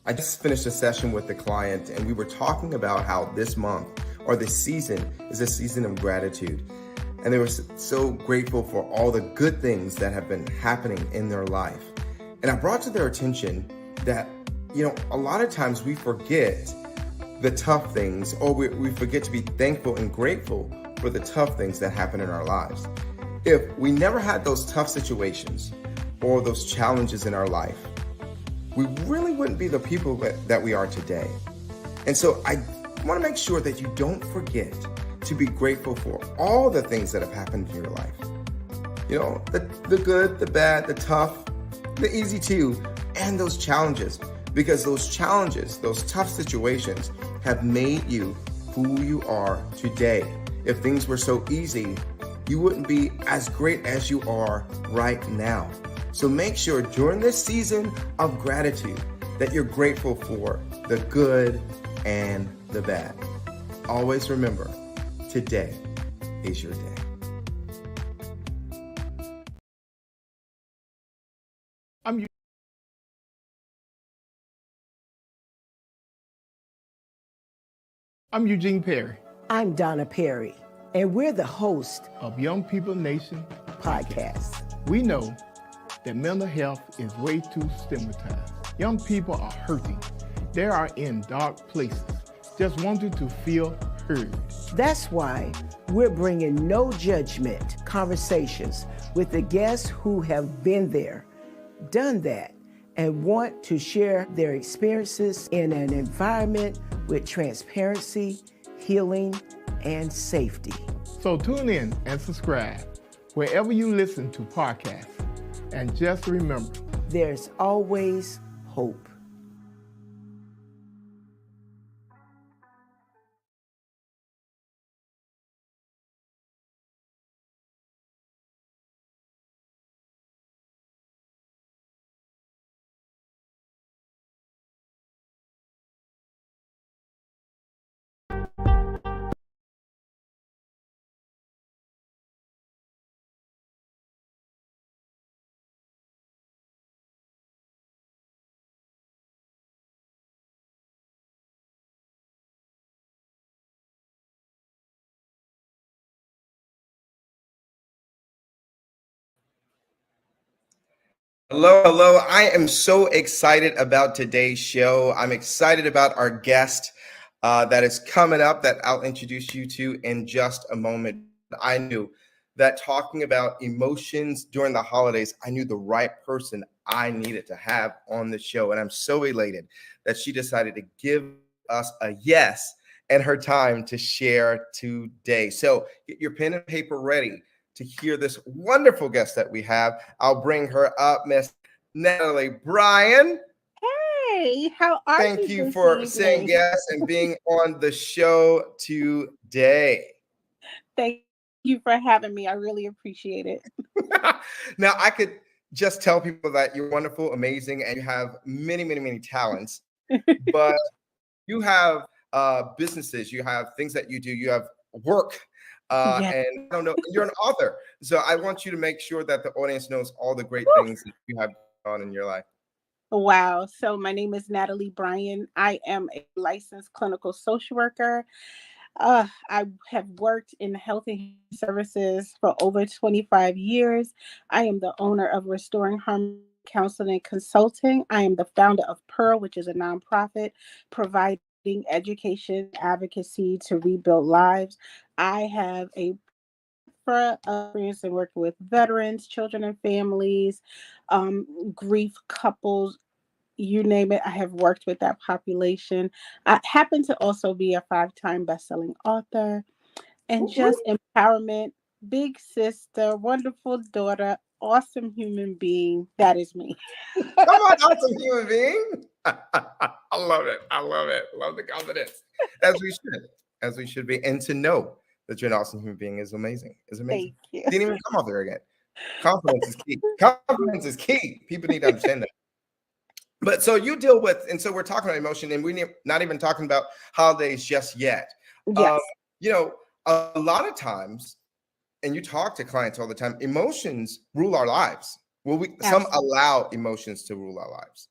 I just finished a session with the client and we were talking about how this month or this season is a season of gratitude. And they were so grateful for all the good things that have been happening in their life. And I brought to their attention that, a lot of times we forget the tough things, or we forget to be thankful and grateful for the tough things that happen in our lives. If we never had those tough situations or those challenges in our life, we really wouldn't be the people that we are today. And so I want to make sure that you don't forget to be grateful for all the things that have happened in your life. The good, the bad, the tough, the easy too, and those challenges. Because those challenges, those tough situations have made you who you are today. If things were so easy, you wouldn't be as great as you are right now. So make sure during this season of gratitude that you're grateful for the good and the bad. Always remember, today is your day. I'm Eugene Perry. I'm Donna Perry, and we're the host of Young People Nation podcast. We know that mental health is way too stigmatized. Young people are hurting. They are in dark places, just wanting to feel heard. That's why we're bringing no judgment conversations with the guests who have been there, done that, and want to share their experiences in an environment with transparency, healing, and safety. So tune in and subscribe wherever you listen to podcasts. And just remember, there's always hope. Hello. I am so excited about today's show. I'm excited about our guest that is coming up that I'll introduce you to in just a moment. I knew that talking about emotions during the holidays, I knew the right person I needed to have on the show. And I'm so elated that she decided to give us a yes and her time to share today. So get your pen and paper ready to hear this wonderful guest that we have. I'll bring her up, Miss Natalie Bryan. Hey, how are you? Thank you for saying yes and being on the show today. Thank you for having me. I really appreciate it. Now, I could just tell people that you're wonderful, amazing, and you have many, many, many talents, but you have businesses, you have things that you do, you have work. Yes. And I don't know, you're an author. So I want you to make sure that the audience knows all the great things that you have going on in your life. Wow. So my name is Natalie Bryan. I am a licensed clinical social worker. I have worked in health and human services for over 25 years. I am the owner of Restoring Harmony Counseling and Consulting. I am the founder of Pearl, which is a nonprofit providing education, advocacy to rebuild lives. I have a experience in working with veterans, children and families, grief couples, you name it. I have worked with that population. I happen to also be a 5-time best-selling author, and just empowerment, big sister, wonderful daughter, awesome human being. That is me. Come on, awesome human being. I love it. Love the confidence. As we should be. And to know that you're an awesome human being is amazing. Thank you. Didn't even come off there again. Confidence is key. Confidence is key. People need to understand that. But so you deal with, and so we're talking about emotion, and we're not even talking about holidays just yet. Yes. A lot of times, and you talk to clients all the time, emotions rule our lives. Well, some allow emotions to rule our lives.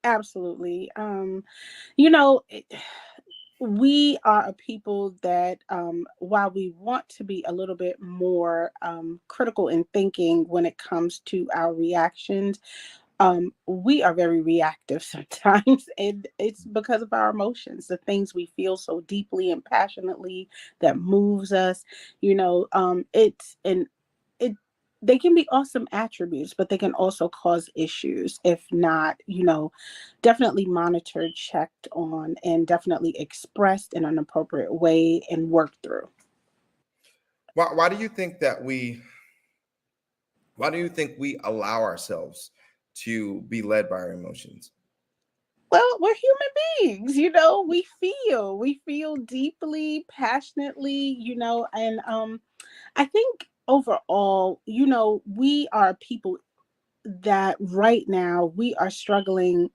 Absolutely. You know, we are a people that, while we want to be a little bit more critical in thinking when it comes to our reactions, we are very reactive sometimes, and it's because of our emotions, the things we feel so deeply and passionately that moves us. It's and it they can be awesome attributes, but they can also cause issues if not, definitely monitored, checked on, and definitely expressed in an appropriate way and worked through. Why do you think that why do you think we allow ourselves to be led by our emotions? Well, we're human beings, we feel deeply, passionately, and I think overall, we are people that right now we are struggling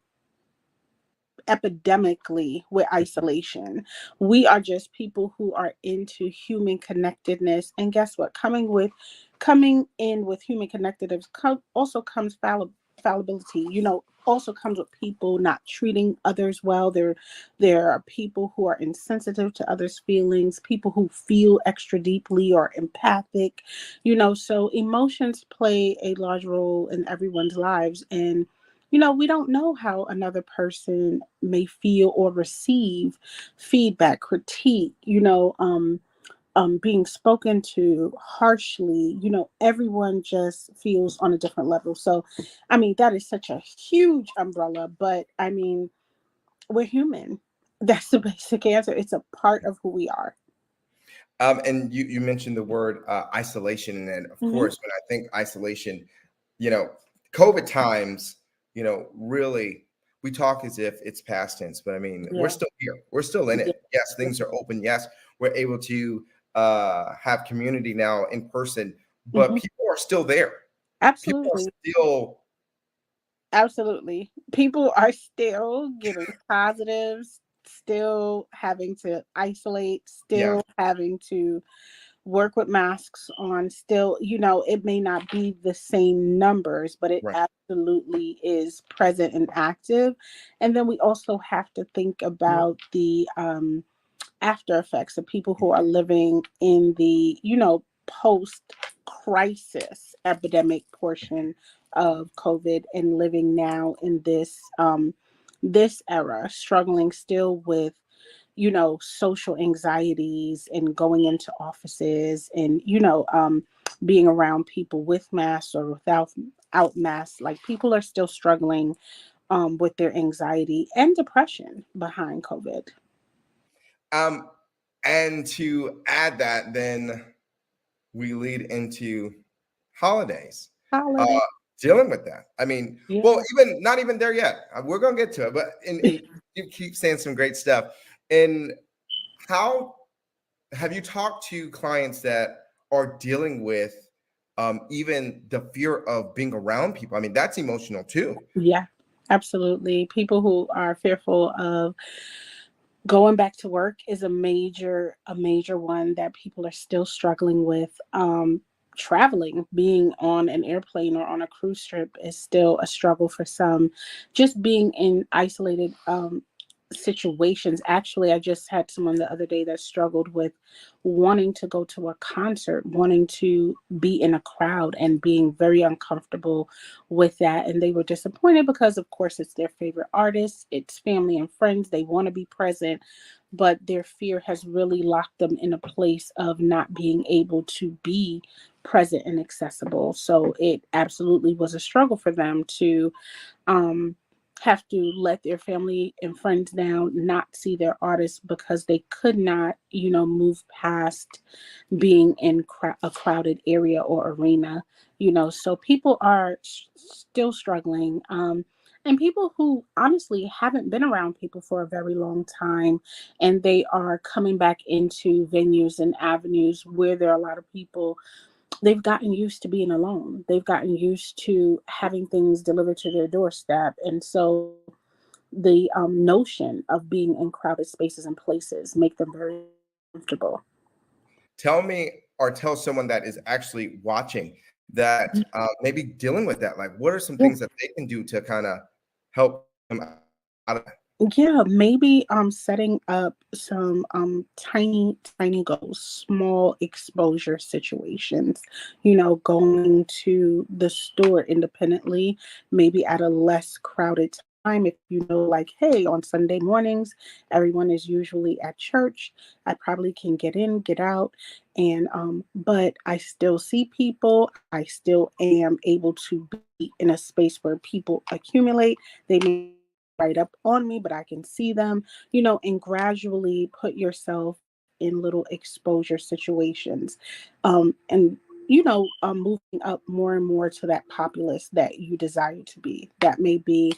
epidemically with isolation. We are just people who are into human connectedness. And guess what? Coming in with human connectedness also comes fallibility, also comes with people not treating others well. There are people who are insensitive to others' feelings, people who feel extra deeply or empathic, so emotions play a large role in everyone's lives. And we don't know how another person may feel or receive feedback, critique, being spoken to harshly. Everyone just feels on a different level. So, I mean, that is such a huge umbrella, but I mean, we're human. That's the basic answer. It's a part of who we are. And you mentioned the word isolation, and of Hmm. course, when I think isolation, you know, COVID times, really, we talk as if it's past tense, but I mean, we're Yeah. still here, we're still in Yeah. it. Yes, things are open. Yes, we're able to have community now in person, but Hmm. people are still there. People are Absolutely. still, Absolutely. People are still getting positives, still having to isolate, yeah, still having to work with masks on, still, it may not be the same numbers, but it right. absolutely is present and active. And then we also have to think about the after effects of people who are living in the, post crisis epidemic portion of COVID and living now in this era, struggling still with, social anxieties and going into offices and, being around people with masks or without out masks. Like people are still struggling with their anxiety and depression behind COVID. Um, and to add that, then we lead into holidays. Uh, Holiday. dealing with that. I mean, well, Yeah. even not even there yet. We're gonna get to it, but and you keep saying some great stuff. And how have you talked to clients that are dealing with even the fear of being around people? I mean, that's emotional too. Yeah, absolutely. People who are fearful of going back to work is a major one that people are still struggling with. Traveling, being on an airplane or on a cruise ship is still a struggle for some. Just being in isolated situations. Actually, I just had someone the other day that struggled with wanting to go to a concert, wanting to be in a crowd and being very uncomfortable with that. And they were disappointed because, of course, it's their favorite artist, it's family and friends, they want to be present, but their fear has really locked them in a place of not being able to be present and accessible. So it absolutely was a struggle for them to um, have to let their family and friends down, not see their artists because they could not, move past being in a crowded area or arena. So people are still struggling. And people who honestly haven't been around people for a very long time, and they are coming back into venues and avenues where there are a lot of people. They've gotten used to being alone. They've gotten used to having things delivered to their doorstep. And so the notion of being in crowded spaces and places make them very comfortable. Tell me, or tell someone that is actually watching that maybe dealing with that. Like, what are some Yeah. things that they can do to kind of help them I don't, Yeah, maybe setting up some tiny goals, small exposure situations. Going to the store independently, maybe at a less crowded time. If like, hey, on Sunday mornings, everyone is usually at church. I probably can get in, get out, and but I still see people. I still am able to be in a space where people accumulate. They may right up on me, but I can see them, and gradually put yourself in little exposure situations. And moving up more and more to that populace that you desire to be. That may be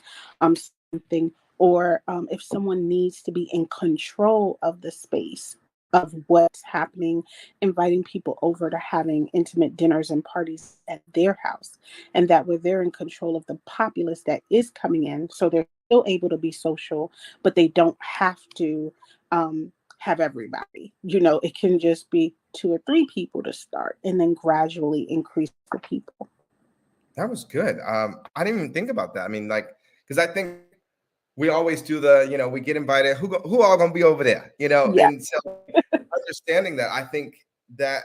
something, or if someone needs to be in control of the space of what's happening, inviting people over to having intimate dinners and parties at their house, and that way they're in control of the populace that is coming in, so they're still able to be social, but they don't have to have everybody. It can just be two or three people to start, and then gradually increase the people. that was good. I didn't even think about that. I mean, like, because I think we always do the, we get invited. Who all gonna be over there? Yeah. And so understanding that, I think that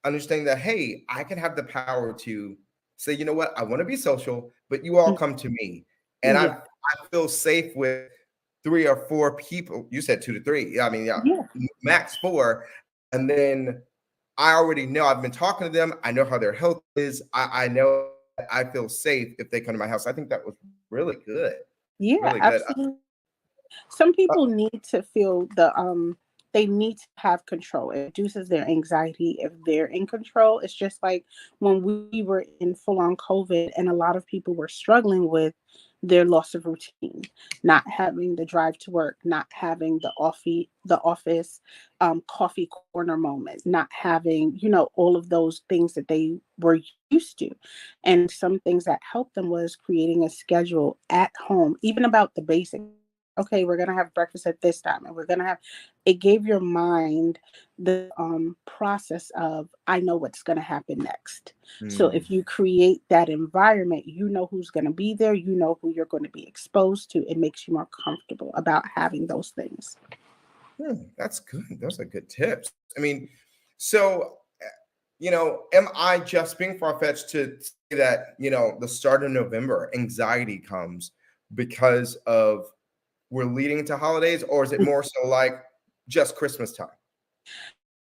understanding that, hey, I can have the power to say, you know what, I want to be social, but you all come to me, and I Yeah. I feel safe with 3 or 4 people. You said 2 to 3. I mean, yeah, Yeah. max 4, and then I already know. I've been talking to them. I know how their health is. I know I feel safe if they come to my house. I think that was really good, Yeah, really good. absolutely. Some people need to feel they need to have control. It reduces their anxiety if they're in control. It's just like when we were in full on COVID and a lot of people were struggling with their loss of routine, not having the drive to work, not having the office coffee corner moment, not having, all of those things that they were used to. And some things that helped them was creating a schedule at home, even about the basics. Okay, we're gonna have breakfast at this time, and we're gonna have. It gave your mind the process of, I know what's gonna happen next. So Mm, if you create that environment, you know who's gonna be there, you know who you're going to be exposed to. It makes you more comfortable about having those things. that's good. Those are good tips. I mean, so am I just being far-fetched to say that, the start of November, anxiety comes because of we're leading into holidays, or is it more so like just Christmas time?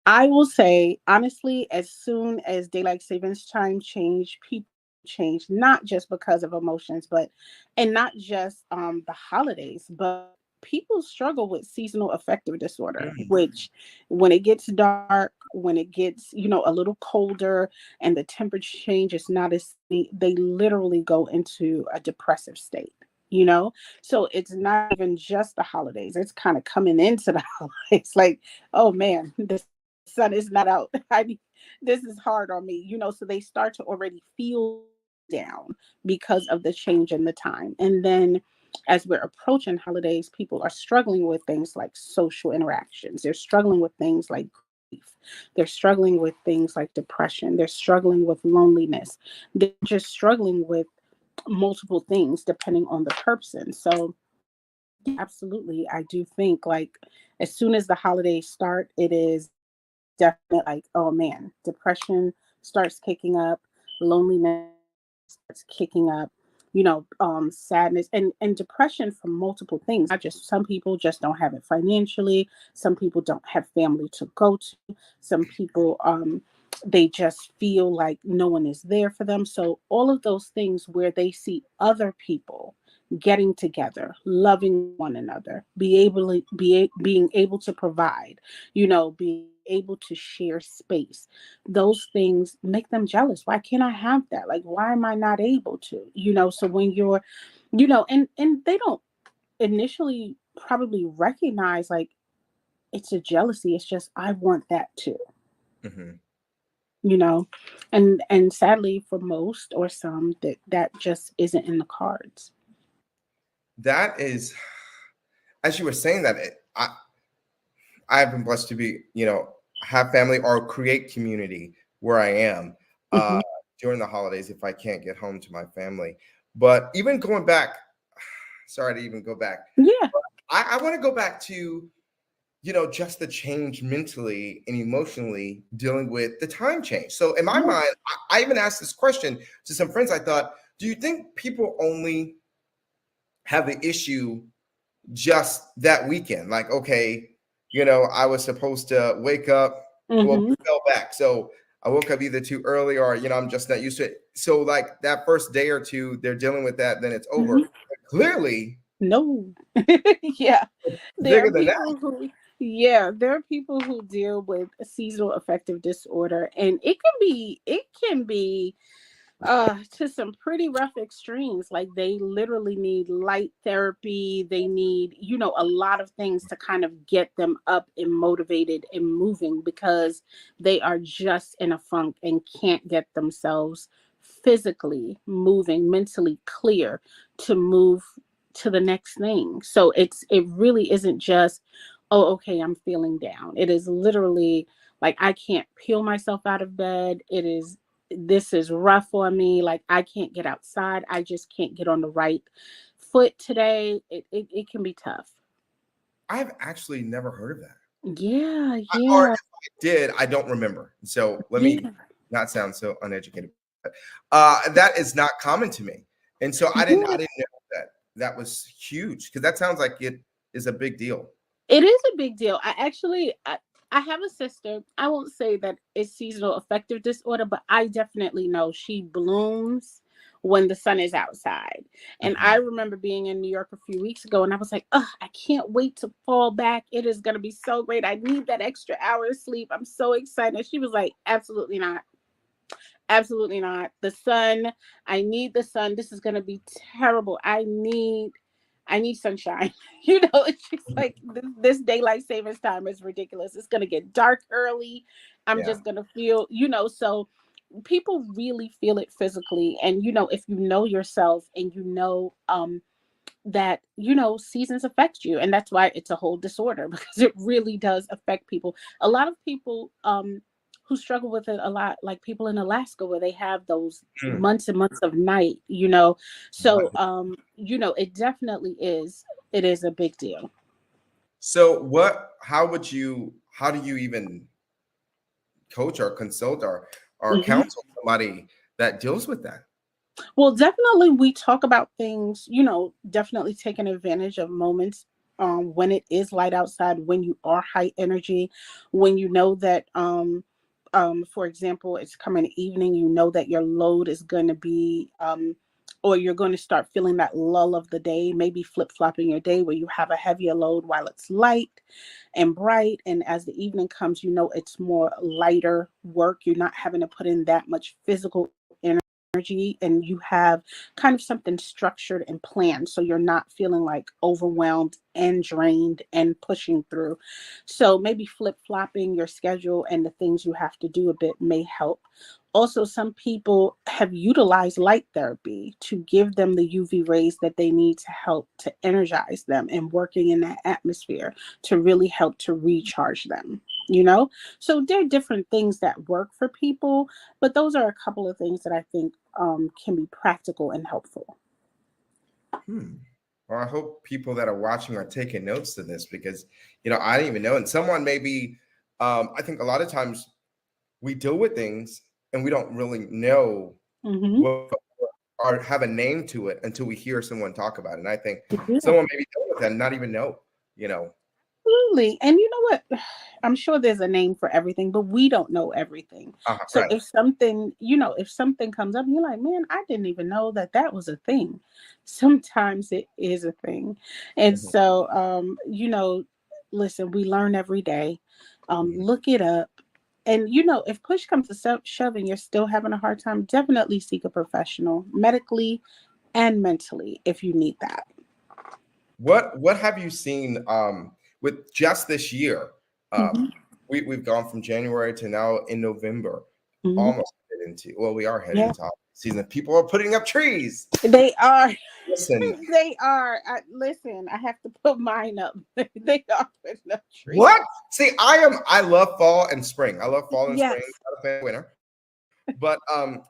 I will say honestly, as soon as daylight savings time change, people change, not just because of emotions, but and not just the holidays, but people struggle with seasonal affective disorder, Mm, which when it gets dark, when it gets, a little colder and the temperature change is not as they literally go into a depressive state. You know, so it's not even just the holidays. It's kind of coming into the holidays. Like, oh man, the sun is not out. This is hard on me, so they start to already feel down because of the change in the time. And then as we're approaching holidays, people are struggling with things like social interactions. They're struggling with things like grief. They're struggling with things like depression. They're struggling with loneliness. They're just struggling with multiple things depending on the person. So yeah, absolutely. I do think like as soon as the holidays start, it is definitely like, oh man, depression starts kicking up, loneliness starts kicking up, sadness and depression from multiple things. Not just some people just don't have it financially, some people don't have family to go to, some people they just feel like no one is there for them. So all of those things where they see other people getting together, loving one another, being able to provide, being able to share space. Those things make them jealous. Why can't I have that? Like, why am I not able to? So when you're, and they don't initially probably recognize like it's a jealousy. It's just I want that too. mhm. You know, and sadly for most or some that just isn't in the cards. That is, as you were saying that, I have been blessed to be, have family or create community where I am uh, Mhm. during the holidays if I can't get home to my family. But even going back, sorry to even go back. Yeah. I want to go back to, just the change mentally and emotionally dealing with the time change. So in my Yeah. mind, I even asked this question to some friends. I thought, do you think people only have the issue just that weekend? Like, okay, I was supposed to wake up, well, Hmm. fell back. So I woke up either too early or, I'm just not used to it. So like that first day or two, they're dealing with that, then it's over. Hmm. But clearly, No. Yeah. There bigger are than that. people who, yeah, there are people who deal with seasonal affective disorder, and it can be to some pretty rough extremes. Like they literally need light therapy. They need, a lot of things to kind of get them up and motivated and moving, because they are just in a funk and can't get themselves physically moving, mentally clear to move to the next thing. So it really isn't just, oh, okay, I'm feeling down. It is literally like I can't peel myself out of bed. This is rough on me. Like I can't get outside. I just can't get on the right foot today. It can be tough. I've actually never heard of that. Yeah, Or yeah, if I did, I don't remember. So let me yeah, not sound so uneducated. That is not common to me. And so I yeah. didn't know that was huge, because that sounds like it is a big deal. It is a big deal. I have a sister. I won't say that it's seasonal affective disorder, but I definitely know she blooms when the sun is outside. And I Mhm. remember being in New York a few weeks ago, and I was like, "Oh, I can't wait to fall back. It is going to be so great. I need that extra hour of sleep. I'm so excited." And she was like, "Absolutely not. Absolutely not. The sun, I need the sun. This is going to be terrible. I need sunshine." It's just like this daylight savings time is ridiculous. It's going to get dark early. I'm Yeah. just going to feel, so people really feel it physically. And, if you know yourself and that, seasons affect you. And that's why it's a whole disorder, because it really does affect people. A lot of people, who struggle with it a lot, like people in Alaska, where they have those Mm. months and months of night, so it is a big deal. So how do you even coach or consult or Mhm. counsel somebody that deals with that? Well, definitely we talk about things, definitely taking advantage of moments, when it is light outside, when you are high energy, when you know that, for example, it's coming evening, that your load is going to be, or you're going to start feeling that lull of the day, maybe flip-flopping your day where you have a heavier load while it's light and bright. And as the evening comes, it's more lighter work. You're not having to put in that much physical energy, and you have kind of something structured and planned, so you're not feeling like overwhelmed and drained and pushing through. So maybe flip-flopping your schedule and the things you have to do a bit may help. Also, some people have utilized light therapy to give them the UV rays that they need to help to energize them, and working in that atmosphere to really help to recharge them, so there are different things that work for people, but those are a couple of things that I think, can be practical and helpful. Hmm. Well, I hope people that are watching are taking notes to this, because I didn't even know. And someone maybe, I think a lot of times we deal with things and we don't really know Hmm. what or have a name to it until we hear someone talk about it. And I think Yeah. someone may be dealing with that and not even know, you know. Absolutely. And you know what? I'm sure there's a name for everything, but we don't know everything. So Right. if something comes up, you're like, man, I didn't even know that that was a thing. Sometimes it is a thing. And Mhm. so, listen, we learn every day. Mhm. Look it up. And, if push comes to shove and you're still having a hard time, definitely seek a professional, medically and mentally, if you need that. What have you seen with just this year? Um, Hmm. we've gone from January to now in November, Hmm. almost headed into, well, we are headed Yeah, into holiday season. People are putting up trees. they are. Listen, They are. Listen, I have to put mine up. They are putting up trees. what? See, I love fall and spring. I love fall and spring, Yes, not a fan of winter. But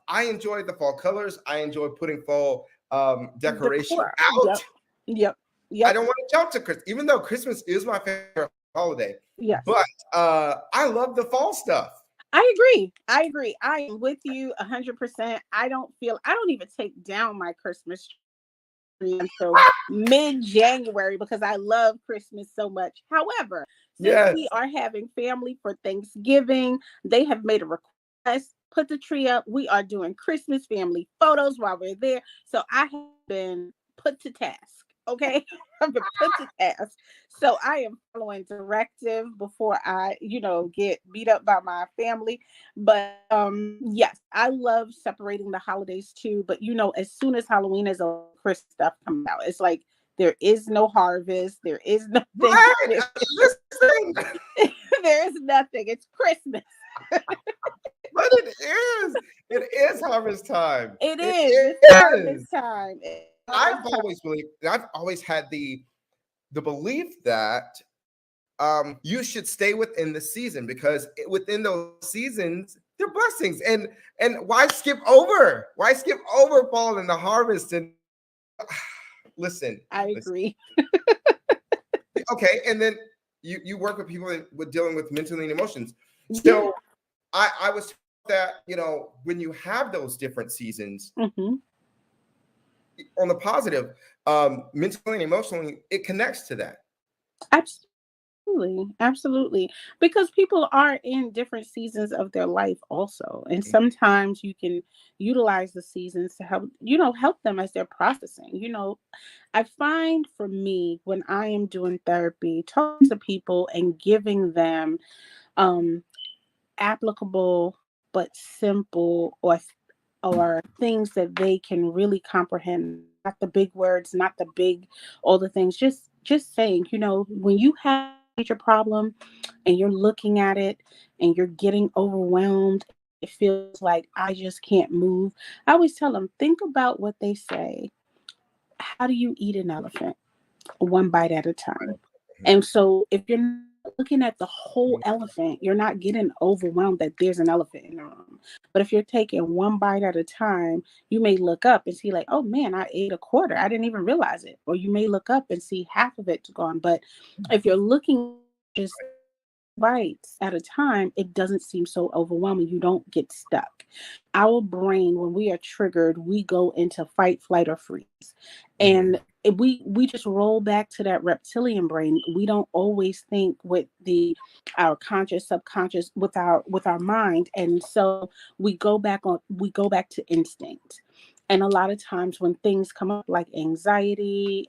I enjoy the fall colors. I enjoy putting fall decoration decor. out. Yep. Yep. I Yep. don't want to jump to Christmas, even though Christmas is my favorite holiday. Yes. But I love the fall stuff. I agree. I agree. I am with you 100%. I don't even take down my Christmas tree until mid-January because I love Christmas so much. However, since Yes. we are having family for Thanksgiving, they have made a request, put the tree up. We are doing Christmas family photos while we're there. So I have been put to task. Okay. I've been put to task. So I am following directive before I, get beat up by my family. But yes, I love separating the holidays too. But as soon as Halloween is over, Christmas stuff comes out. It's like there is no harvest, there is no Right. Thanksgiving, Listen, there is nothing. It's Christmas. but it is harvest time. It It is. It's is. harvest time. I've always believed, I've always had the belief that you should stay within the season because within those seasons they're blessings. And why skip over? Why skip over fall and the harvest? And listen. I agree. Okay, and then you work with people with dealing with mentally and emotions. Yeah. So I was taught that when you have those different seasons, Mhm. on the positive, mentally and emotionally, it connects to that. Absolutely. Absolutely. Because people are in different seasons of their life also. And sometimes you can utilize the seasons to help them as they're processing. I find for me when I am doing therapy, talking to people and giving them um applicable but simple or things that they can really comprehend, not the big words, not the big all the things, just saying, when you have a major problem and you're looking at it and you're getting overwhelmed, it feels like I just can't move. I always tell them, think about what they say. How do you eat an elephant? One bite at a time. And so if you're not looking at the whole elephant, you're not getting overwhelmed that there's an elephant in the room. But if you're taking one bite at a time, you may look up and see like, oh man, I ate a quarter. I didn't even realize it. Or you may look up and see half of it's gone. But if you're looking just bites at a time, it doesn't seem so overwhelming. You don't get stuck. Our brain, when we are triggered, we go into fight, flight, or freeze. And we just roll back to that reptilian brain. We don't always think with our conscious, subconscious, with our mind. And so we go back to instinct. And a lot of times when things come up like anxiety,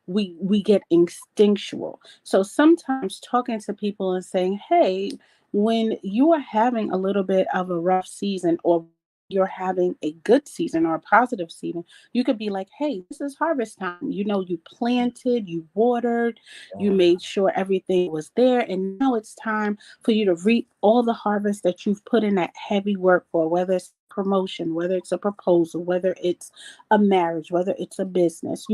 we get instinctual. So sometimes talking to people and saying, hey, when you are having a little bit of a rough season or you're having a good season or a positive season, you could be like, hey, this is harvest time. You planted, you watered, you made sure everything was there. And now it's time for you to reap all the harvest that you've put in that heavy work for, whether it's promotion, whether it's a proposal, whether it's a marriage, whether it's a business.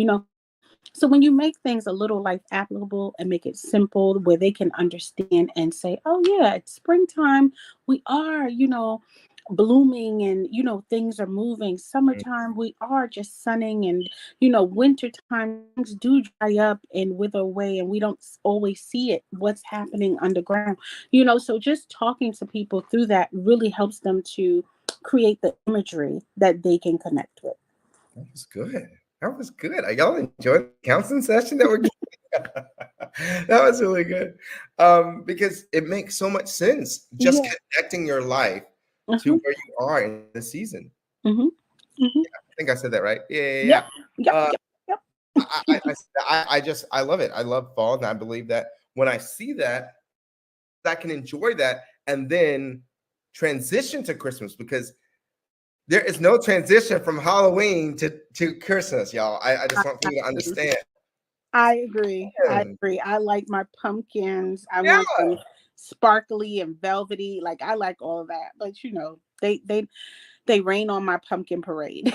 So when you make things a little life applicable and make it simple where they can understand and say, oh yeah, it's springtime. We are, blooming and, things are moving. Summertime, we are just sunning and, wintertime things do dry up and wither away and we don't always see it, what's happening underground. So just talking to people through that really helps them to create the imagery that they can connect with. That was good. That was good. Y'all enjoyed the counseling session that we're getting? That was really good. Because it makes so much sense. Just Yeah. connecting your life to Mhm, where you are in the season. mhm, mhm. I think I said that right. Yeah, Yep, yeah, yep, yeah. yep, yep. I love it. I love fall, and I believe that when I see that, I can enjoy that and then transition to Christmas because there is no transition from Halloween to Christmas, y'all. I just want people to understand. I agree. I Yeah. agree. I like my pumpkins. I Yeah. want them sparkly and velvety. Like I like all of that. But they rain on my pumpkin parade.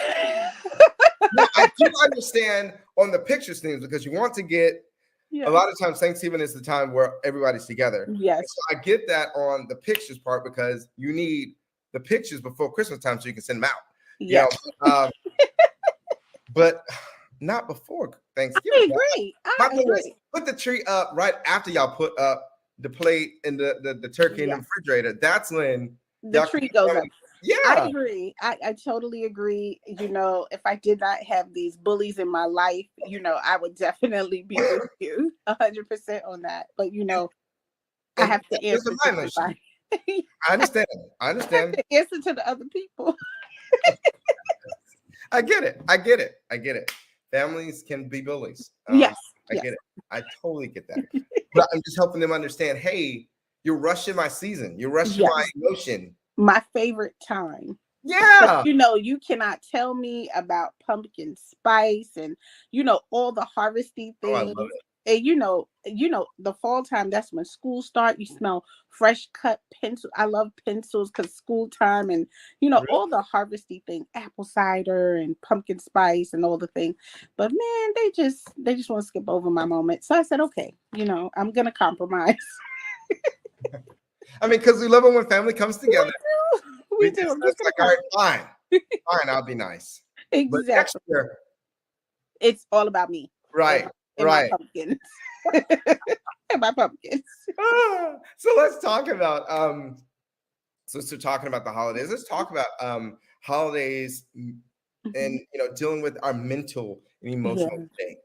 Now, I do understand on the pictures things because you want to get a Yeah. lot of times Thanksgiving is the time where everybody's together. Yes. And so I get that on the pictures part because you need the pictures before Christmas time so you can send them out. You Yes. know, but not before I Thanksgiving. agree. My I thing is, agree. put the tree up right after y'all put up the plate and the turkey in the Yeah, refrigerator. That's when the y'all can tree get goes up. family. I Yeah. agree. I totally agree. If I did not have these bullies in my life, I would definitely be with you 100% on that. But I And have to there's a answer to violation. somebody. I I understand. I have understand. to answer to the other people. I get it. I get it. I get it. Families can be bullies. Yes, I yes. get it. I totally get that. But I'm just helping them understand, hey, you're rushing my season. You're rushing my Yes. emotion. My favorite time. But Yeah. you cannot tell me about pumpkin spice and all the harvesty Oh, I love things. it. And the fall time, that's when school start. You smell fresh cut pencil. I love pencils because school time and Really? all the harvesty thing, apple cider and pumpkin spice and all the thing. But man, they just want to skip over my moment. So I said, okay, I'm gonna compromise. I mean, because we love it when family comes we together. do. We We do. just I'm just it's gonna like, all right, compromise. fine, I'll be nice. But next Exactly. year, It's all about me and right, my right. pumpkins. And my pumpkins. So let's talk about since we're talking about the holidays, let's talk about holidays Mhm. and dealing with our mental and emotional Yeah. state.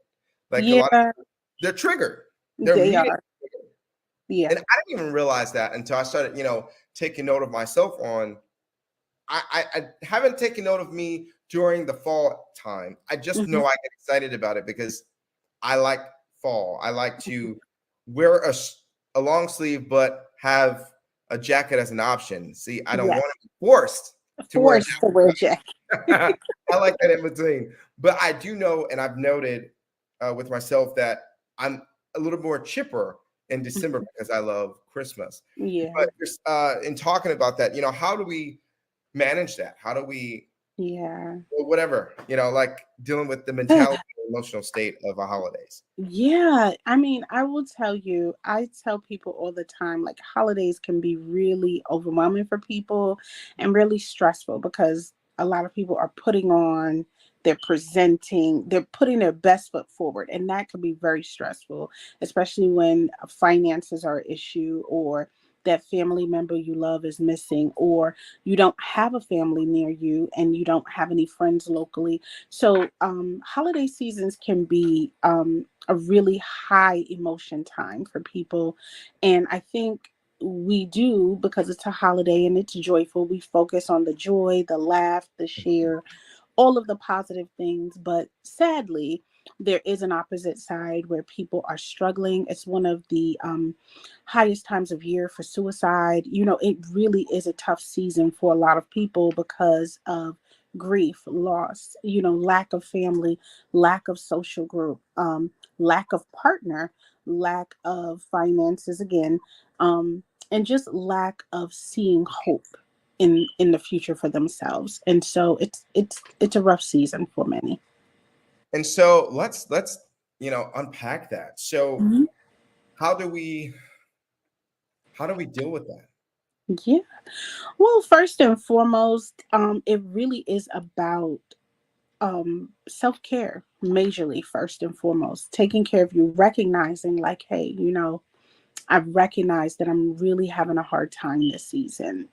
Like a lot of Yeah, they're triggered. They're they immediately are. triggered. Yeah. And I didn't even realize that until I started, taking note of myself on I haven't taken note of me during the fall time. I just know Mhm. I get excited about it because I like fall. I like to wear a long sleeve, but have a jacket as an option. See, I don't Yeah. want to be forced to wear a Forced to wear jacket. jacket. I like that in between. But I do know, and I've noted with myself that I'm a little more chipper in December because I love Christmas. Yeah. But just in talking about that, how do we manage that? How do we, Yeah. or whatever, like dealing with the mentality and emotional state of our holidays? Yeah, I mean, I will tell you, I tell people all the time, like holidays can be really overwhelming for people and really stressful because a lot of people are putting on, they're presenting, they're putting their best foot forward. And that can be very stressful, especially when finances are an issue or that family member you love is missing, or you don't have a family near you and you don't have any friends locally. So, holiday seasons can be a really high emotion time for people. And I think we do, because it's a holiday and it's joyful, we focus on the joy, the laugh, the share, all of the positive things. But sadly, there is an opposite side where people are struggling. It's one of the highest times of year for suicide. It really is a tough season for a lot of people because of grief, loss, lack of family, lack of social group, lack of partner, lack of finances again, and just lack of seeing hope in the future for themselves. And so it's a rough season for many. And so let's unpack that. So Mhm. how do we deal with that? Yeah. Well, first and foremost, it really is about self-care majorly, first and foremost, taking care of you, recognizing like, hey, I've recognized that I'm really having a hard time this season,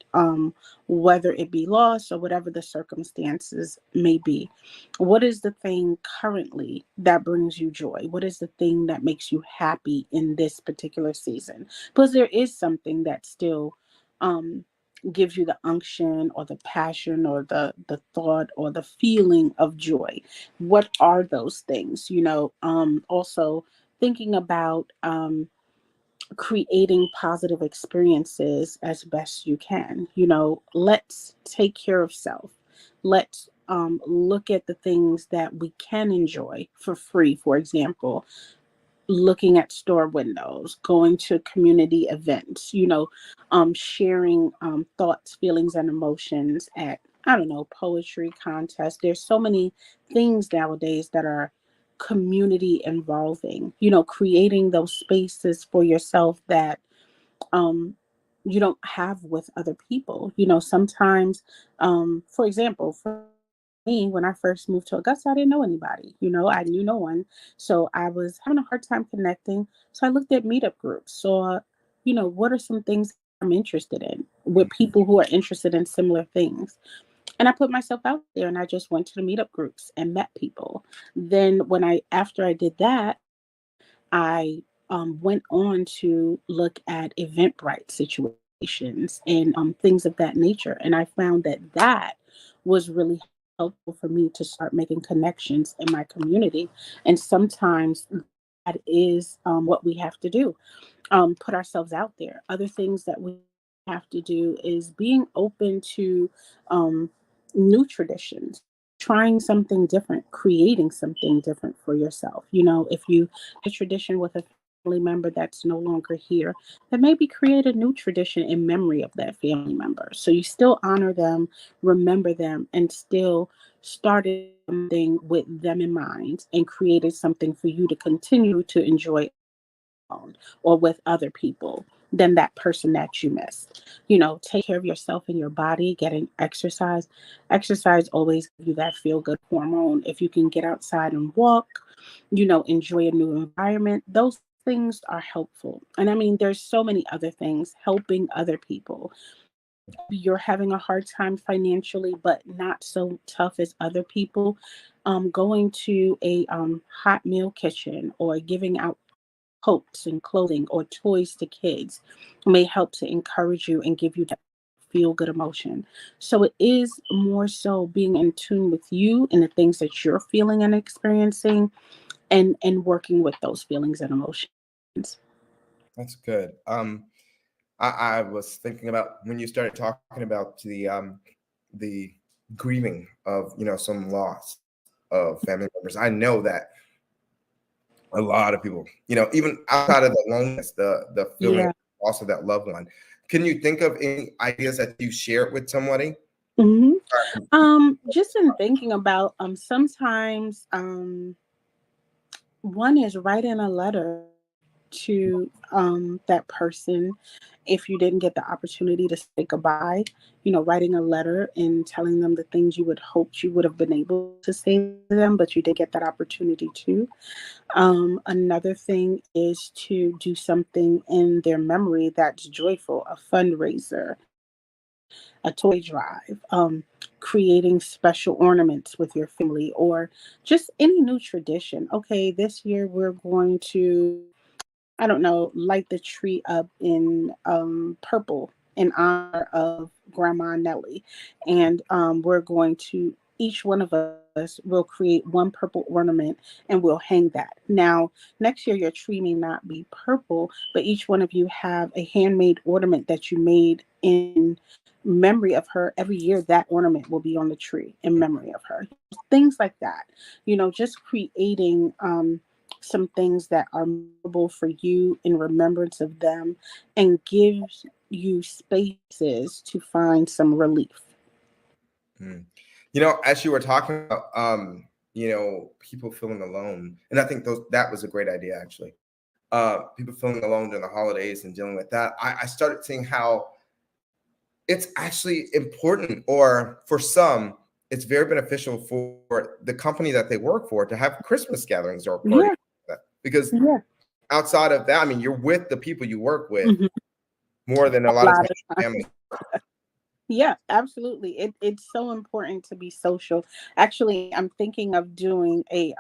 whether it be loss or whatever the circumstances may be. What is the thing currently that brings you joy? What is the thing that makes you happy in this particular season? Because there is something that still um, gives you the unction or the passion or the thought or the feeling of joy. What are those things? Also thinking about creating positive experiences as best you can. Let's take care of self. Let's look at the things that we can enjoy for free. For example, looking at store windows, going to community events, sharing thoughts, feelings, and emotions at, I don't know, poetry contests. There's so many things nowadays that are community involving, creating those spaces for yourself that um, you don't have with other people. Sometimes, for example, for me, when I first moved to Augusta, I didn't know anybody. I knew no one. So I was having a hard time connecting. So I looked at meetup groups. Saw, what are some things I'm interested in with people who are interested in similar things. And I put myself out there and I just went to the meetup groups and met people. Then after I did that, I went on to look at Eventbrite situations and things of that nature. And I found that was really helpful for me to start making connections in my community. And sometimes that is what we have to do, put ourselves out there. Other things that we have to do is being open to um, new traditions, trying something different, creating something different for yourself. If you have a tradition with a family member that's no longer here, then maybe create a new tradition in memory of that family member. So you still honor them, remember them, and still started something with them in mind and created something for you to continue to enjoy or with other people than that person that you missed. Take care of yourself and your body, getting exercise. Exercise always gives you that feel good hormone. If you can get outside and walk, enjoy a new environment, those things are helpful. And I mean, there's so many other things, helping other people. You're having a hard time financially, but not so tough as other people. Going to a hot meal kitchen or giving out coats and clothing or toys to kids may help to encourage you and give you that feel good emotion. So it is more so being in tune with you and the things that you're feeling and experiencing, and working with those feelings and emotions. That's good. I was thinking about when you started talking about the grieving of some loss of family members. I know that a lot of people, even outside of the loneliness, the feeling of Yeah. loss of that loved one. Can you think of any ideas that you share it with somebody? hmm just in thinking about sometimes one is writing a letter to that person if you didn't get the opportunity to say goodbye, writing a letter and telling them the things you would hoped you would have been able to say to them, but you didn't get that opportunity to. Another thing is to do something in their memory that's joyful, a fundraiser, a toy drive, creating special ornaments with your family, or just any new tradition. Okay, this year we're going to, I don't know, light the tree up in purple in honor of Grandma Nellie. And we're going to, each one of us will create one purple ornament and we'll hang that. Now, next year, your tree may not be purple, but each one of you have a handmade ornament that you made in memory of her. Every year, that ornament will be on the tree in memory of her. Things like that, just creating some things that are memorable for you in remembrance of them and gives you spaces to find some relief. Mm. As you were talking about, people feeling alone, and I think that was a great idea actually. People feeling alone during the holidays and dealing with that. I started seeing how it's actually important, or for some, it's very beneficial for the company that they work for to have Christmas gatherings or parties Yeah, like that. Because yeah. outside of that, I mean, you're with the people you work with Mhm. more than a A lot of lot times of your times. family. Yeah, absolutely. It's so important to be social. Actually, I'm thinking of doing a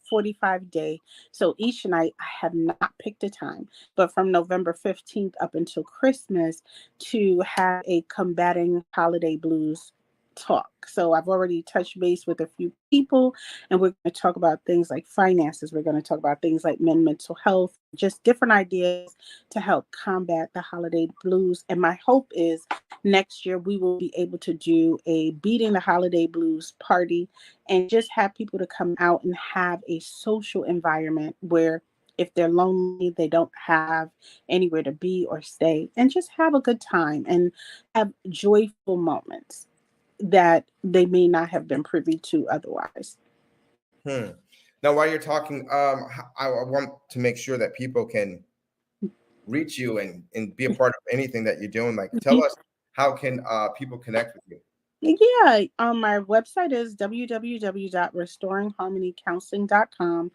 45-day. So each night I have not picked a time, but from November 15th up until Christmas to have a combating holiday blues talk. So I've already touched base with a few people, and we're going to talk about things like finances. We're going to talk about things like mental health, just different ideas to help combat the holiday blues. And my hope is next year we will be able to do a beating the holiday blues party and just have people to come out and have a social environment where if they're lonely, they don't have anywhere to be or stay, and just have a good time and have joyful moments that they may not have been privy to otherwise. Hmm. Now, while you're talking, I want to make sure that people can reach you and be a part of anything that you're doing. Like, tell Mhm. us, how can people connect with you? Yeah, my website is www.restoringharmonycounseling.com.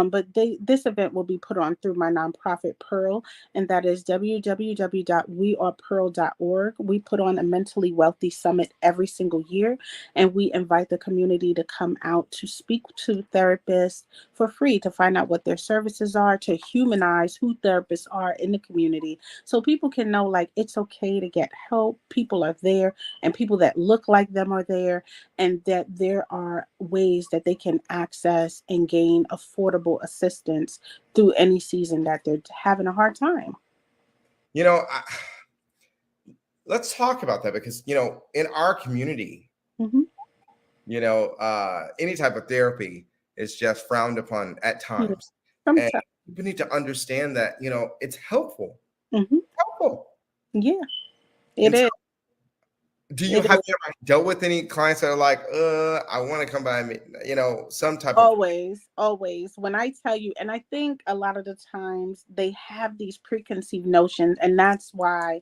But this event will be put on through my nonprofit Pearl, and that is www.wearepearl.org. We put on a mentally wealthy summit every single year, and we invite the community to come out to speak to therapists for free to find out what their services are, to humanize who therapists are in the community, so people can know like it's okay to get help. People are there, and people that look like them are there, and that there are ways that they can access and gain affordable assistance through any season that they're having a hard time. You know, let's talk about that because, in our community, Hmm. any type of therapy is just frowned upon at Yeah, times. And sometimes. people need to understand that, it's helpful. Hmm. Helpful. Yeah, it And so is. It have is. you ever dealt with any clients that are like, I want to come by me, some type of Always, always. When I tell you, and I think a lot of the times they have these preconceived notions, and that's why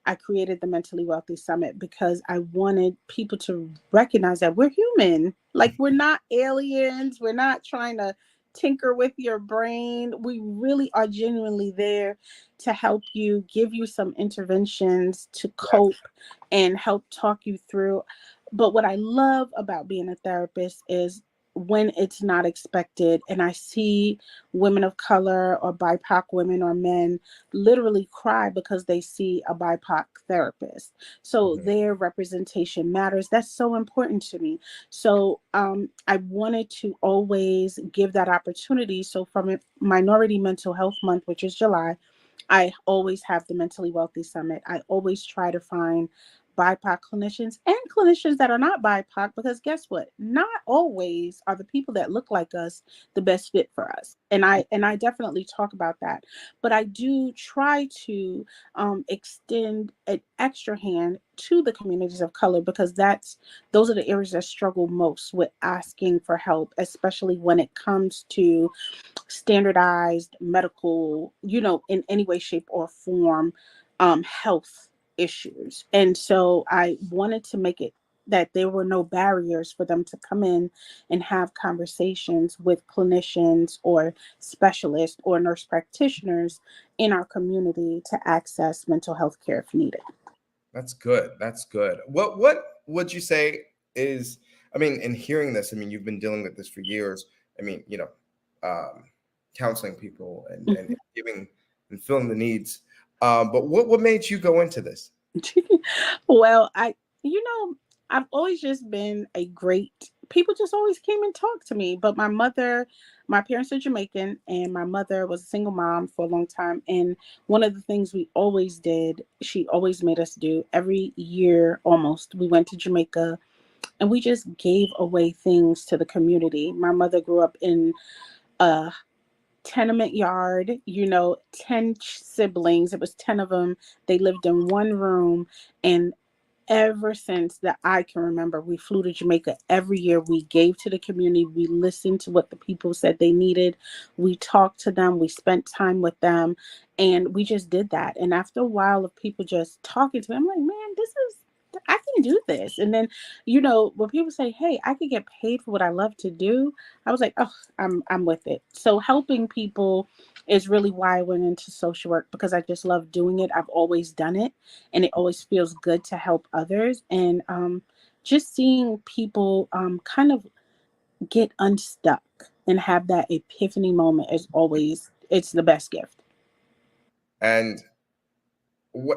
I created the Mentally Wealthy Summit, because I wanted people to recognize that we're human. Like, we're not aliens. We're not trying to tinker with your brain. We really are genuinely there to help you, give you some interventions to cope and help talk you through. But what I love about being a therapist is when it's not expected, and I see women of color or BIPOC women or men literally cry because they see a BIPOC therapist. So Mhm. their representation matters. That's so important to me. So I wanted to always give that opportunity. So from Minority Mental Health Month, which is July, I always have the Mentally Wealthy Summit. I always try to find BIPOC clinicians and clinicians that are not BIPOC, because guess what? Not always are the people that look like us the best fit for us. And I definitely talk about that. But I do try to extend an extra hand to the communities of color, because those are the areas that struggle most with asking for help, especially when it comes to standardized medical, in any way, shape, or form, health issues. And so I wanted to make it that there were no barriers for them to come in and have conversations with clinicians or specialists or nurse practitioners in our community to access mental health care if needed. That's good. That's good. What would you say is, I mean, in hearing this, I mean, you've been dealing with this for years. I mean, um, counseling people and giving and filling the needs. But what made you go into this? Well, you know, I've always just been a great, people just always came and talked to me. But my parents are Jamaican, and my mother was a single mom for a long time. And one of the things we always did, she always made us do every year almost, we went to Jamaica and we just gave away things to the community. My mother grew up in a tenement yard, 10 siblings. It was 10 of them. They lived in one room. And ever since that I can remember, we flew to Jamaica every year. We gave to the community. We listened to what the people said they needed. We talked to them. We spent time with them. And we just did that. And after a while of people just talking to me, I'm like, man, I can do this. And then, when people say, hey, I could get paid for what I love to do, I was like, oh, I'm with it. So helping people is really why I went into social work, because I just love doing it. I've always done it, and it always feels good to help others. And just seeing people kind of get unstuck and have that epiphany moment is always, it's the best gift. And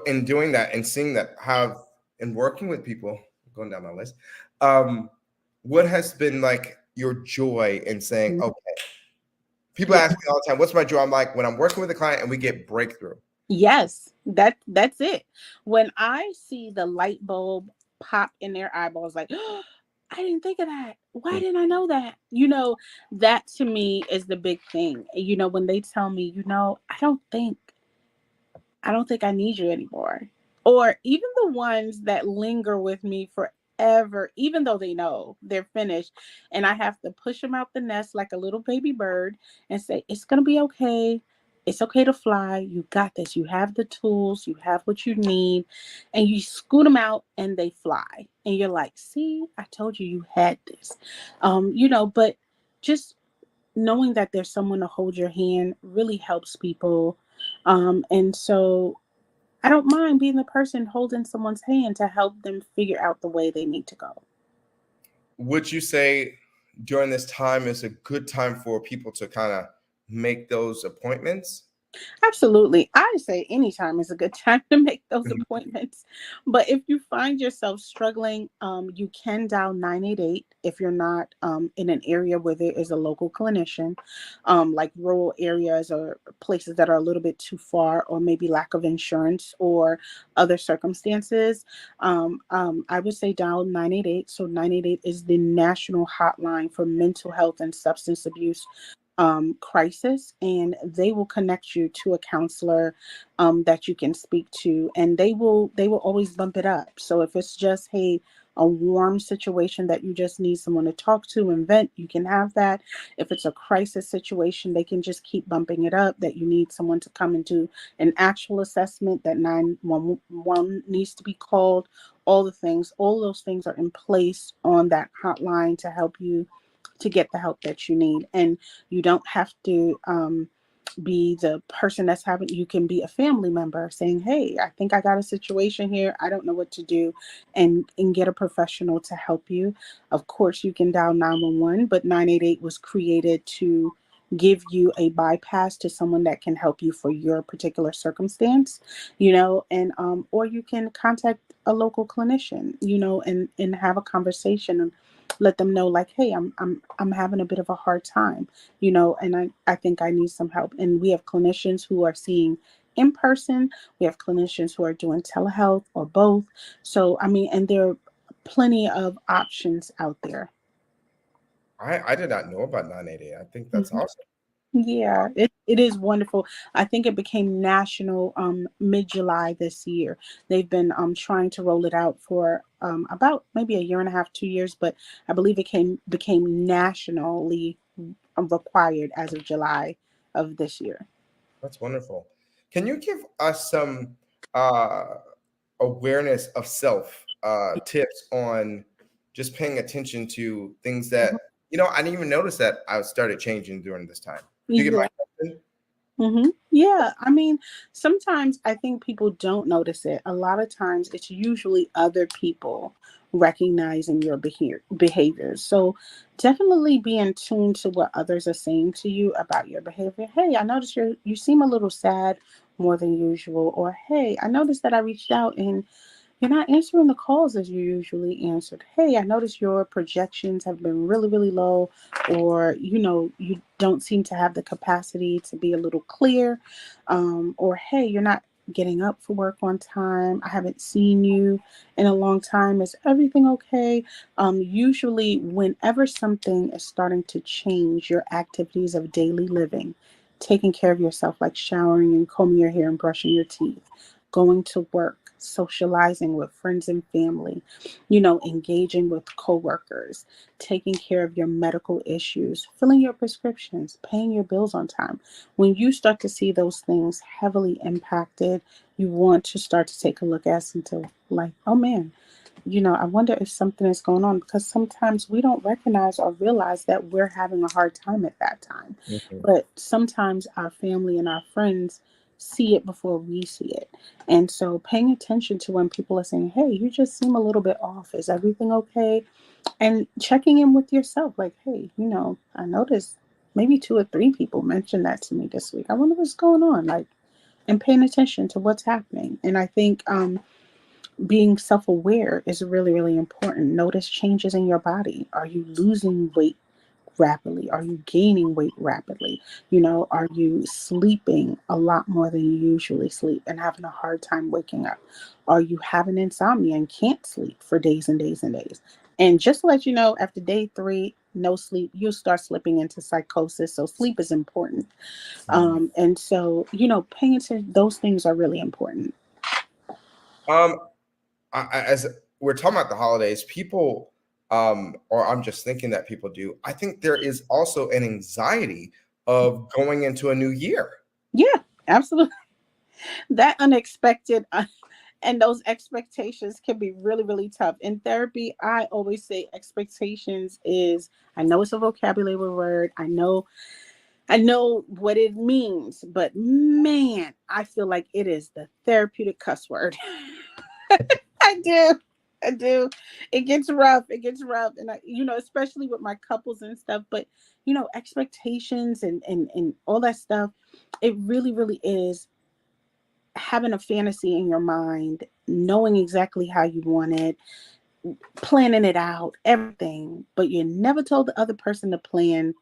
in doing that and seeing that, have and working with people, going down my list, um, what has been like your joy in saying, Mhm. okay, people Yeah. ask me all the time, what's my joy? I'm like, when I'm working with a client and we get breakthrough. Yes, that's it. When I see the light bulb pop in their eyeballs, like, oh, I didn't think of that. Why Mm. didn't I know that? That to me is the big thing. When they tell me, I don't think I need you anymore. Or even the ones that linger with me forever, even though they know they're finished. And I have to push them out the nest like a little baby bird and say, it's going to be okay. it's okay to fly. You got this. You have the tools. You have what you need. And you scoot them out and they fly. And you're like, see, I told you you had this. But just knowing that there's someone to hold your hand really helps people. And so I don't mind being the person holding someone's hand to help them figure out the way they need to go. Would you say during this time is a good time for people to kind of make those appointments? Absolutely. I say anytime is a good time to make those Mhm. appointments. But if you find yourself struggling, you can dial 988 if you're not in an area where there is a local clinician, like rural areas or places that are a little bit too far, or maybe lack of insurance or other circumstances. I would say dial 988. So 988 is the national hotline for mental health and substance abuse crisis, and they will connect you to a counselor that you can speak to, and they will always bump it up. So if it's just, hey, a warm situation that you just need someone to talk to and vent, you can have that. If it's a crisis situation, they can just keep bumping it up, that you need someone to come and do an actual assessment, that 911 needs to be called. All those things are in place on that hotline to help you to get the help that you need. And you don't have to be the person that's having, you can be a family member saying, hey, I think I got a situation here, I don't know what to do, and get a professional to help you. Of course you can dial 911, but 988 was created to give you a bypass to someone that can help you for your particular circumstance, and or you can contact a local clinician, and have a conversation and let them know, like, hey, I'm having a bit of a hard time, and I think I need some help. And we have clinicians who are seeing in person. We have clinicians who are doing telehealth or both. So, I mean, and there are plenty of options out there. I did not know about 988. I think that's Mhm. awesome. Yeah, it is wonderful. I think it became national mid-July this year. They've been trying to roll it out for about maybe a year and a half, 2 years, but I believe it became nationally required as of July of this year. That's wonderful. Can you give us some uh, awareness of self tips on just paying attention to things that, I didn't even notice that I started changing during this time. Do you get my Yeah. question? Yeah, I mean, sometimes I think people don't notice it. A lot of times it's usually other people recognizing your behaviors. So definitely be in tune to what others are saying to you about your behavior. Hey, I noticed you seem a little sad more than usual. Or hey, I noticed that I reached out and you're not answering the calls as you usually answered. Hey, I noticed your projections have been really, really low, or you don't seem to have the capacity to be a little clear. Or hey, you're not getting up for work on time. I haven't seen you in a long time. Is everything okay? Usually, whenever something is starting to change your activities of daily living, taking care of yourself, like showering and combing your hair and brushing your teeth, going to work, socializing with friends and family, engaging with coworkers, taking care of your medical issues, filling your prescriptions, paying your bills on time. When you start to see those things heavily impacted, you want to start to take a look at into, like, oh man, I wonder if something is going on, because sometimes we don't recognize or realize that we're having a hard time at that time. Mhm. But sometimes our family and our friends see it before we see it. And so paying attention to when people are saying, hey, you just seem a little bit off. Is everything okay? And checking in with yourself, like, hey, I noticed maybe two or three people mentioned that to me this week. I wonder what's going on. Like, and paying attention to what's happening. And I think being self-aware is really, really important. Notice changes in your body. Are you losing weight rapidly? Are you gaining weight rapidly? Are you sleeping a lot more than you usually sleep and having a hard time waking up? Are you having insomnia and can't sleep for days and days and days? And just to let you know, after day 3, no sleep, you'll start slipping into psychosis. So sleep is important. And so, paying attention, those things are really important. Um, as we're talking about the holidays, people, or I'm just thinking that people do, I think there is also an anxiety of going into a new year. Yeah, absolutely. That unexpected and those expectations can be really, really tough. In therapy, I always say expectations is, I know it's a vocabulary word. I know what it means, but man, I feel like it is the therapeutic cuss word. I do. I do. It gets rough. It gets rough. And especially with my couples and stuff, but expectations and all that stuff, it really, really is having a fantasy in your mind, knowing exactly how you want it, planning it out, everything, but you never told the other person to plan.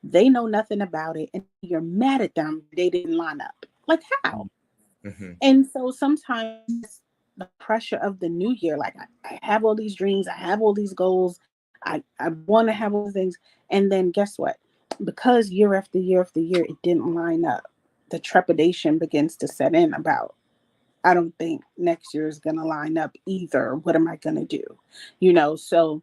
They know nothing about it, and you're mad at them. They didn't line up. Like how? Mm-hmm. And so sometimes the pressure of the new year, like I have all these dreams, I have all these goals, I want to have all these things, and then guess what? Because year after year after year, it didn't line up. The trepidation begins to set in about, I don't think next year is going to line up either. What am I going to do? So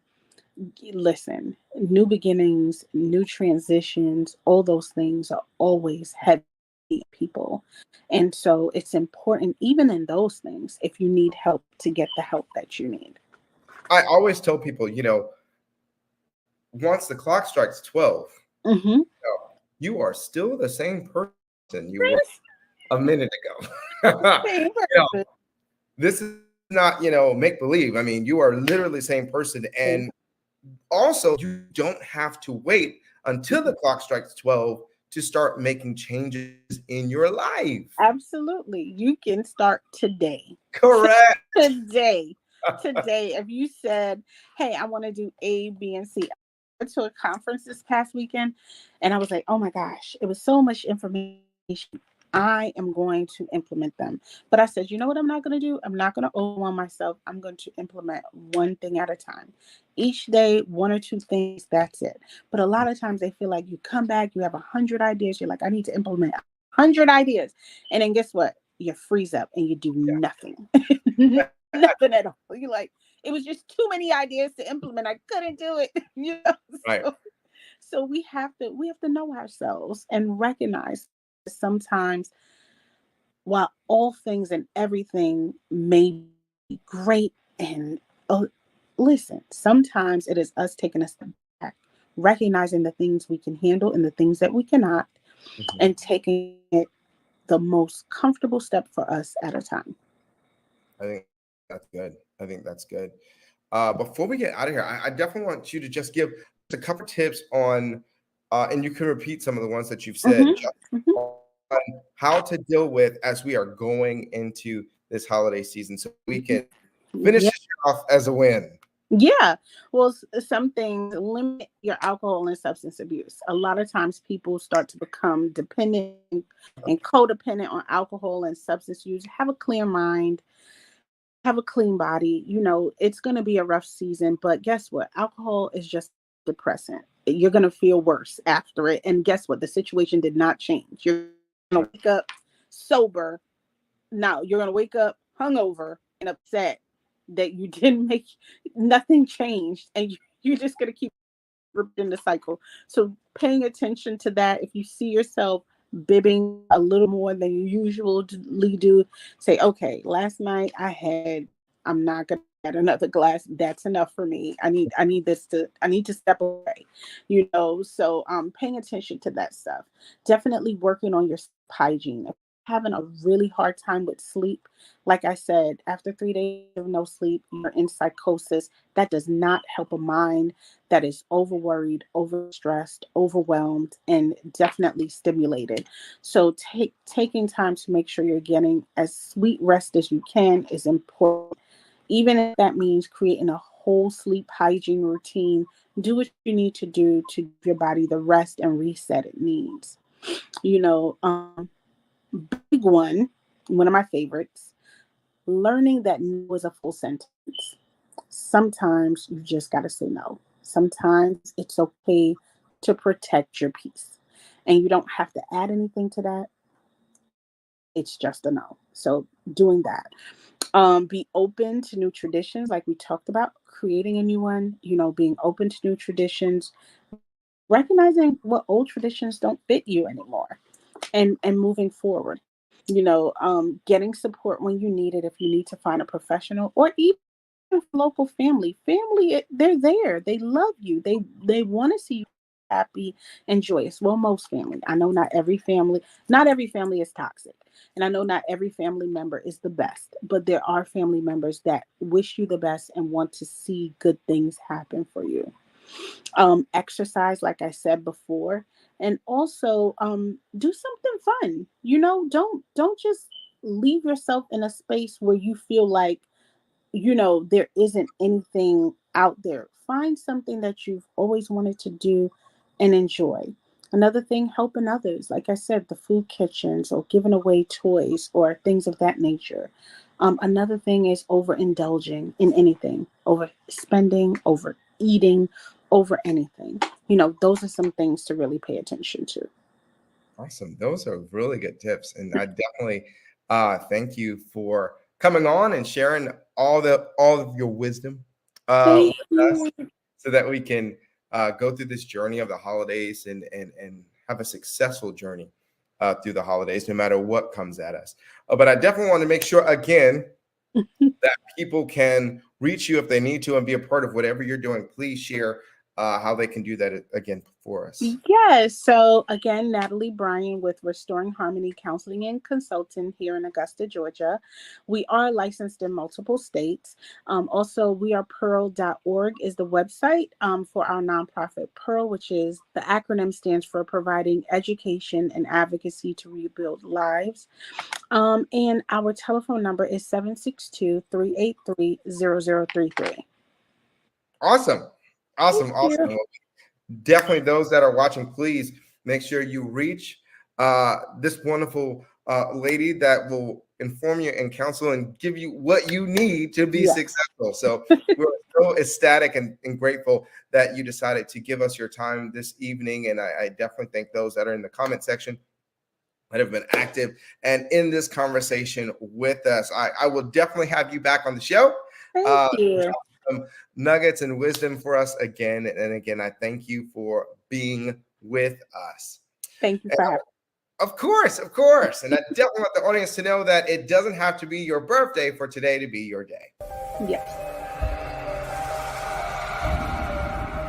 listen, new beginnings, new transitions, all those things are always heavy people. And so it's important, even in those things, if you need help, to get the help that you need. I always tell people, once the clock strikes 12, Mm-hmm. you are still the same person you were a minute ago. Same You know, person. this is not, make believe. I mean, you are literally the same person. And also, you don't have to wait until the clock strikes 12 to start making changes in your life. Absolutely. You can start today. Correct. Today. Today. If you said, hey, I want to do A, B, and C. I went to a conference this past weekend and I was like, oh my gosh, it was so much information. I am going to implement them. But I said, you know what I'm not going to do? I'm not going to overwhelm myself. I'm going to implement one thing at a time. Each day, one or two things, that's it. But a lot of times they feel like you come back, you have 100 ideas. You're like, I need to implement 100 ideas. And then guess what? You freeze up and you do Yeah. nothing. Nothing at all. You like, it was just too many ideas to implement. I couldn't do it. Right. So we have to know ourselves and recognize sometimes, while all things and everything may be great, and listen, sometimes it is us taking a step back, recognizing the things we can handle and the things that we cannot, Mhm. and taking it the most comfortable step for us at a time. I think that's good. I think that's good. Before we get out of here, I definitely want you to just give a couple tips on, and you can repeat some of the ones that you've said, Hmm. just on how to deal with as we are going into this holiday season, so we can finish Yeah. this year off as a win. Yeah. Well, some things: limit your alcohol and substance abuse. A lot of times people start to become dependent and codependent on alcohol and substance use. Have a clear mind, have a clean body. It's going to be a rough season, but guess what? Alcohol is just depressant. You're going to feel worse after it. And guess what? The situation did not change. You're going to wake up sober. Now you're going to wake up hungover and upset that you didn't make, nothing changed. And you're just going to keep in the cycle. So paying attention to that, if you see yourself bibbing a little more than you usually do, say, okay, last night I'm not gonna add another glass. That's enough for me. I need to step away, So paying attention to that stuff. Definitely working on your hygiene. If you're having a really hard time with sleep, like I said, after 3 days of no sleep, you're in psychosis. That does not help a mind that is overworried, overstressed, overwhelmed, and definitely stimulated. So taking time to make sure you're getting as sweet rest as you can is important. Even if that means creating a whole sleep hygiene routine, do what you need to do to give your body the rest and reset it needs. You know, big one of my favorites, learning that no is a full sentence. Sometimes you just got to say no. Sometimes it's okay to protect your peace. And you don't have to add anything to that. It's just a no. So doing that. Be open to new traditions, like we talked about, creating a new one, being open to new traditions, recognizing what old traditions don't fit you anymore. and moving forward. Getting support when you need it, if you need to find a professional, or even local family, they're there, they love you, they want to see you happy and joyous. Well, most family, I know not every family is toxic, and I know not every family member is the best, but there are family members that wish you the best and want to see good things happen for you. Exercise, like I said before, and also do something fun. Don't just leave yourself in a space where you feel like there isn't anything out there. Find something that you've always wanted to do and enjoy. Another thing, helping others. Like I said, the food kitchens or giving away toys or things of that nature. Another thing is overindulging in anything, overspending, overeating, over anything. Those are some things to really pay attention to. Awesome. Those are really good tips. And I definitely thank you for coming on and sharing all of your wisdom Thank with us you. so that we can go through this journey of the holidays and have a successful journey through the holidays, no matter what comes at us. But I definitely want to make sure, again, that people can reach you if they need to and be a part of whatever you're doing. Please share how they can do that again for us. Yes. So again, Natalie Bryan with Restoring Harmony Counseling and Consulting here in Augusta, Georgia. We are licensed in multiple states. Also, we are pearl.org is the website for our nonprofit Pearl, which is the acronym stands for Providing Education and Advocacy to Rebuild Lives. And our telephone number is 762-383-0033. Awesome. Thank Awesome. you. Awesome. Definitely those that are watching, please make sure you reach this wonderful lady that will inform you and counsel and give you what you need to be Yeah. successful. So we're so ecstatic and grateful that you decided to give us your time this evening. And I definitely thank those that are in the comment section that have been active and in this conversation with us. I will definitely have you back on the show. Thank you. Some nuggets and wisdom for us again. And again, I thank you for being with us. Thank you And for having of course, of course. And I definitely want the audience to know that it doesn't have to be your birthday for today to be your day. me. Yes.